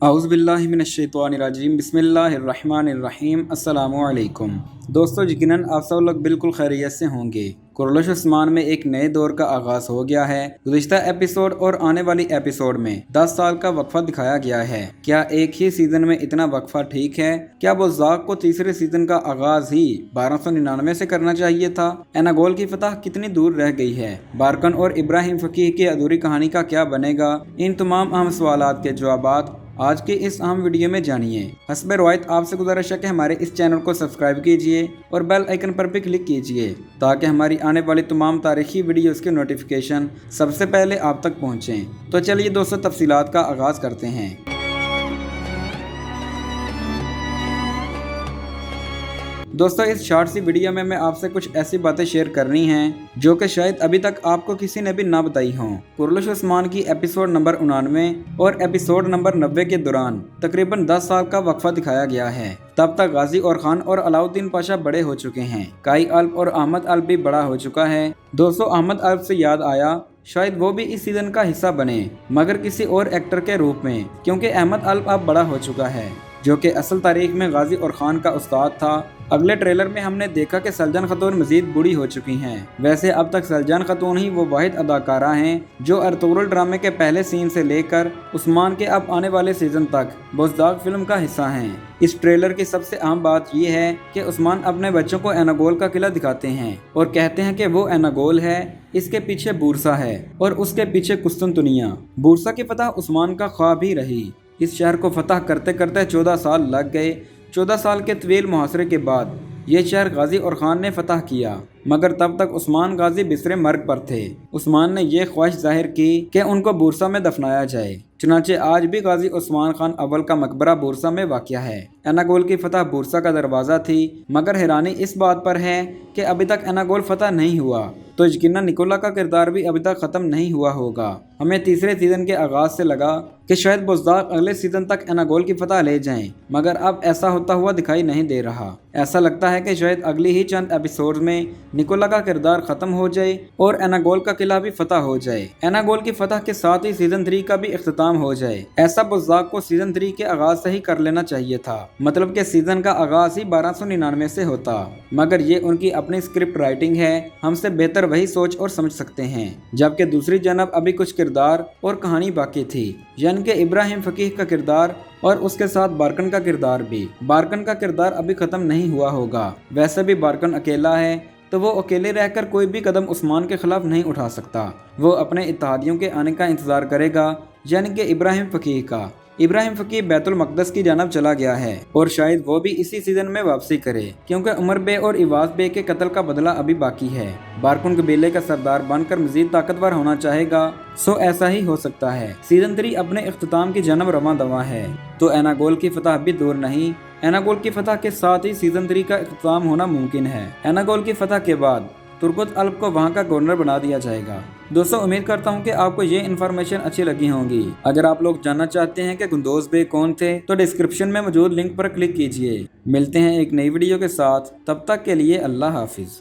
औज़ुबिल्लाहिमिनश्शैतानिर्रजीम बिस्मिल्लाहिर्रहमानिर्रहीम अस्सलामु अलैकुम। दोस्तों, यकीनन आप सब लोग बिल्कुल खैरियत से होंगे। कुरैश उस्मान में एक नए दौर का आगाज़ हो गया है। गुज़िश्ता एपिसोड और आने वाली एपिसोड में 10 साल का वक्फा दिखाया गया है। क्या एक ही सीज़न में इतना वक्फा ठीक है? क्या बुज़्दाक़ को तीसरे सीज़न का आगाज़ ही 1299 से करना चाहिए था? एनागोल की फतह कितनी दूर रह गई है? बारकन और इब्राहिम फ़कीह की अधूरी कहानी का क्या बनेगा? इन तमाम अहम सवालात के जवाबात आज के इस अहम वीडियो में जानिए। हस्ब रवायत आपसे गुजारिश है कि हमारे इस चैनल को सब्सक्राइब कीजिए और बेल आइकन पर भी क्लिक कीजिए ताकि हमारी आने वाली तमाम तारीखी वीडियोस के नोटिफिकेशन सबसे पहले आप तक पहुंचें। तो चलिए दोस्तों, तफसीलात का आगाज़ करते हैं। दोस्तों, इस शॉर्ट सी वीडियो में मैं आपसे कुछ ऐसी बातें शेयर करनी हैं जो कि शायद अभी तक आपको किसी ने भी ना बताई हों। कुरैश उस्मान की एपिसोड नंबर 99 और एपिसोड नंबर 90 के दौरान तकरीबन 10 साल का वक्फा दिखाया गया है। तब तक गाजी और खान और अलाउद्दीन पाशा बड़े हो चुके हैं। काई अल्प और अहमद अल्प भी बड़ा हो चुका है। दोस्तों, अहमद अल्प से याद आया शायद वो भी इस सीजन का हिस्सा बने, मगर किसी और एक्टर के रूप में, क्योंकि अहमद अल्प अब बड़ा हो चुका है जो कि असल तारीख में गाजी और खान का उस्ताद था। अगले ट्रेलर में हमने देखा कि सलजान खातून मजीद बूढ़ी हो चुकी हैं। वैसे अब तक सलजान खातून ही वो वाहिद अदाकारा हैं जो अर्तुगरुल ड्रामे के पहले सीन से लेकर उस्मान के अब आने वाले सीजन तक बुज़्दाक़ फिल्म का हिस्सा हैं। इस ट्रेलर की सबसे अहम बात यह है कि उस्मान अपने बच्चों को एनागोल का किला दिखाते हैं और कहते हैं कि वो एनागोल है, इसके पीछे बूरसा है और उसके पीछे कुस्तुनतुनिया। बूरसा की फतह उस्मान का ख्वाब ही रही। इस शहर को फतह करते करते 14 साल लग गए। 14 साल के तवील मुहासरे के बाद ये शहर गाजी और खान ने फतह किया, मगर तब तक उस्मान गाजी बिसरे मर्ग पर थे। उस्मान ने यह ख्वाहिश जाहिर की कि उनको बूरसा में दफनाया जाए। चुनांचे आज भी गाजी उस्मान खान अव्वल का मकबरा बूरसा में वाक़या है। एनागोल की फतह बूरसा का दरवाज़ा थी, मगर हैरानी इस बात पर है कि अभी तक एनागोल फतह नहीं हुआ, तो यकीनन निकोला का किरदार भी अभी तक ख़त्म नहीं हुआ होगा। हमें तीसरे सीज़न के आगाज़ से लगा कि शायद बुज़्दाक़ अगले सीज़न तक एनागोल की फतह ले जाएं, मगर अब ऐसा होता हुआ दिखाई नहीं दे रहा। ऐसा लगता है कि शायद अगली ही चंद एपिसोड में निकोला का किरदार ख़त्म हो जाए और एनागोल का किला भी फतह हो जाए। एनागोल की फतह के साथ ही सीज़न 3 का भी इख्तिताम हो जाए। ऐसा बुज़्दाक़ को सीज़न 3 के आगाज़ से ही कर लेना चाहिए था, मतलब कि सीज़न का आगाज़ ही 1299 से होता, मगर ये उनकी अपनी स्क्रिप्ट राइटिंग है। हमसे बेहतर वही सोच और समझ सकते हैं। जबकि दूसरी जानब अभी कुछ किरदार और कहानी बाकी थी, यानी कि इब्राहिम फ़कीह का किरदार और उसके साथ बारकन का किरदार भी। बारकन का किरदार अभी ख़त्म नहीं हुआ होगा। वैसे भी बारकन अकेला है, तो वो अकेले रहकर कोई भी कदम उस्मान के खिलाफ नहीं उठा सकता। वो अपने इत्तेहादियों के आने का इंतज़ार करेगा, यानी कि इब्राहिम फ़कीह का। इब्राहिम फ़कीह बैतुल मक़दस की जानब चला गया है और शायद वो भी इसी सीज़न में वापसी करे, क्योंकि उमर बे और इवाज़ बे के कत्ल का बदला अभी बाकी है। बारकुन कबीले का सरदार बनकर मजीद ताकतवर होना चाहेगा, सो ऐसा ही हो सकता है। सीज़न 3 अपने इख्तिताम की जानब रवां दवा है, तो एनागोल की फतह भी दूर नहीं। एनागोल की फतह के साथ ही सीज़न 3 का इख्तिताम होना मुमकिन है। एनागोल की फतह के बाद तुर्कुत अल्प को वहां का गवर्नर बना दिया जाएगा। दोस्तों, उम्मीद करता हूं कि आपको ये इन्फॉर्मेशन अच्छी लगी होंगी। अगर आप लोग जानना चाहते हैं कि गुंदोज बे कौन थे, तो डिस्क्रिप्शन में मौजूद लिंक पर क्लिक कीजिए। मिलते हैं एक नई वीडियो के साथ, तब तक के लिए अल्लाह हाफिज।